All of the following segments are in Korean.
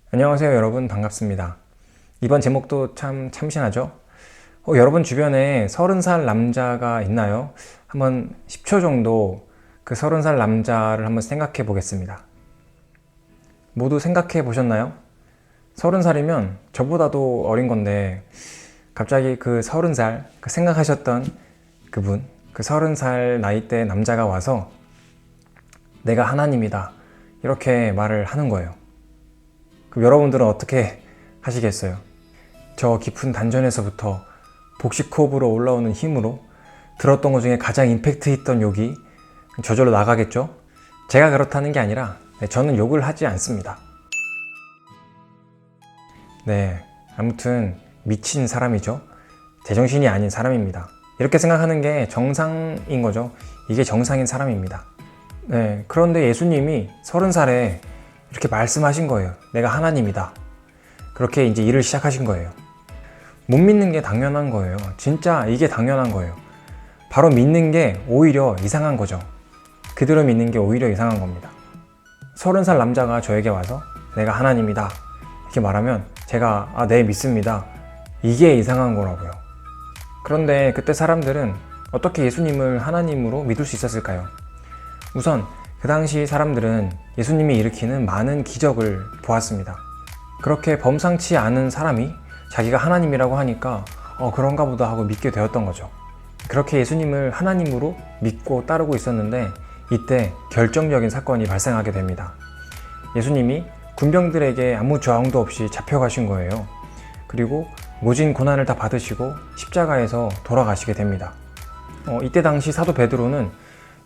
안녕하세요 여러분, 반갑습니다. 이번 제목도 참 참신하죠? 여러분 주변에 30살 남자가 있나요? 한번 10초 정도 그 30살 남자를 한번 생각해 보겠습니다. 모두 생각해 보셨나요? 30살이면 저보다도 어린 건데 갑자기 그 30살 그 생각하셨던 그분, 그 30살 나이대 남자가 와서 내가 하나님이다 이렇게 말을 하는 거예요. 그럼 여러분들은 어떻게 하시겠어요? 저 깊은 단전에서부터 복식호흡으로 올라오는 힘으로 들었던 것 중에 가장 임팩트 있던 욕이 저절로 나가겠죠? 제가 그렇다는 게 아니라 저는 욕을 하지 않습니다. 네, 아무튼 미친 사람이죠. 제정신이 아닌 사람입니다. 이렇게 생각하는 게 정상인 거죠. 이게 정상인 사람입니다. 네, 그런데 예수님이 30살에 이렇게 말씀하신 거예요. 내가 하나님이다. 그렇게 이제 일을 시작하신 거예요. 못 믿는 게 당연한 거예요. 진짜 이게 당연한 거예요. 바로 믿는 게 오히려 이상한 거죠. 그대로 믿는 게 오히려 이상한 겁니다. 30살 남자가 저에게 와서 내가 하나님이다 이렇게 말하면 제가 네 믿습니다 이게 이상한 거라고요. 그런데 그때 사람들은 어떻게 예수님을 하나님으로 믿을 수 있었을까요? 우선 그 당시 사람들은 예수님이 일으키는 많은 기적을 보았습니다. 그렇게 범상치 않은 사람이 자기가 하나님이라고 하니까 그런가 보다 하고 믿게 되었던 거죠. 그렇게 예수님을 하나님으로 믿고 따르고 있었는데 이때 결정적인 사건이 발생하게 됩니다. 예수님이 군병들에게 아무 저항도 없이 잡혀가신 거예요. 그리고 모진 고난을 다 받으시고 십자가에서 돌아가시게 됩니다. 이때 당시 사도 베드로는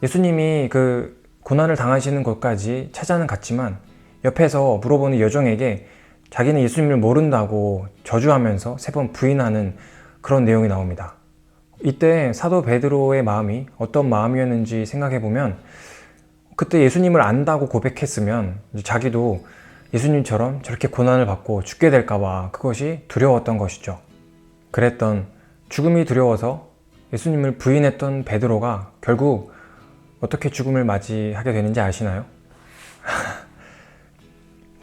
예수님이 그 고난을 당하시는 곳까지 찾아는 갔지만 옆에서 물어보는 여종에게 자기는 예수님을 모른다고 저주하면서 3번 부인하는 그런 내용이 나옵니다. 이때 사도 베드로의 마음이 어떤 마음이었는지 생각해보면 그때 예수님을 안다고 고백했으면 자기도 예수님처럼 저렇게 고난을 받고 죽게 될까봐 그것이 두려웠던 것이죠. 그랬던 죽음이 두려워서 예수님을 부인했던 베드로가 결국 어떻게 죽음을 맞이하게 되는지 아시나요?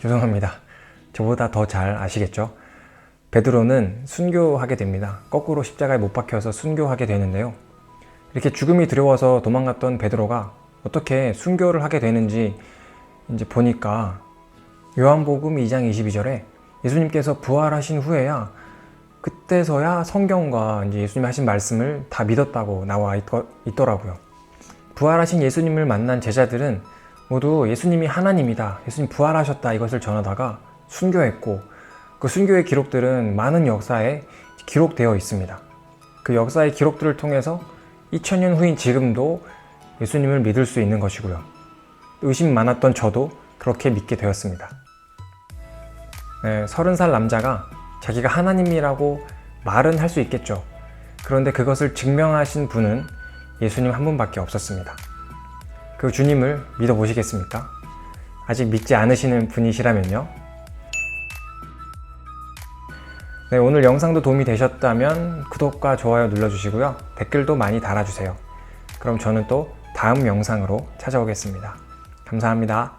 죄송합니다. 저보다 더 잘 아시겠죠? 베드로는 순교하게 됩니다. 거꾸로 십자가에 못 박혀서 순교하게 되는데요. 이렇게 죽음이 두려워서 도망갔던 베드로가 어떻게 순교를 하게 되는지 이제 보니까 요한복음 2장 22절에 예수님께서 부활하신 후에야 그때서야 성경과 이제 예수님이 하신 말씀을 다 믿었다고 나와 있더라고요. 부활하신 예수님을 만난 제자들은 모두 예수님이 하나님이다, 예수님 부활하셨다 이것을 전하다가 순교했고 그 순교의 기록들은 많은 역사에 기록되어 있습니다. 그 역사의 기록들을 통해서 2000년 후인 지금도 예수님을 믿을 수 있는 것이고요. 의심 많았던 저도 그렇게 믿게 되었습니다. 네, 30살 남자가 자기가 하나님이라고 말은 할 수 있겠죠. 그런데 그것을 증명하신 분은 예수님 한 분밖에 없었습니다. 그 주님을 믿어보시겠습니까? 아직 믿지 않으시는 분이시라면요. 네, 오늘 영상도 도움이 되셨다면 구독과 좋아요 눌러주시고요. 댓글도 많이 달아주세요. 그럼 저는 또 다음 영상으로 찾아오겠습니다. 감사합니다.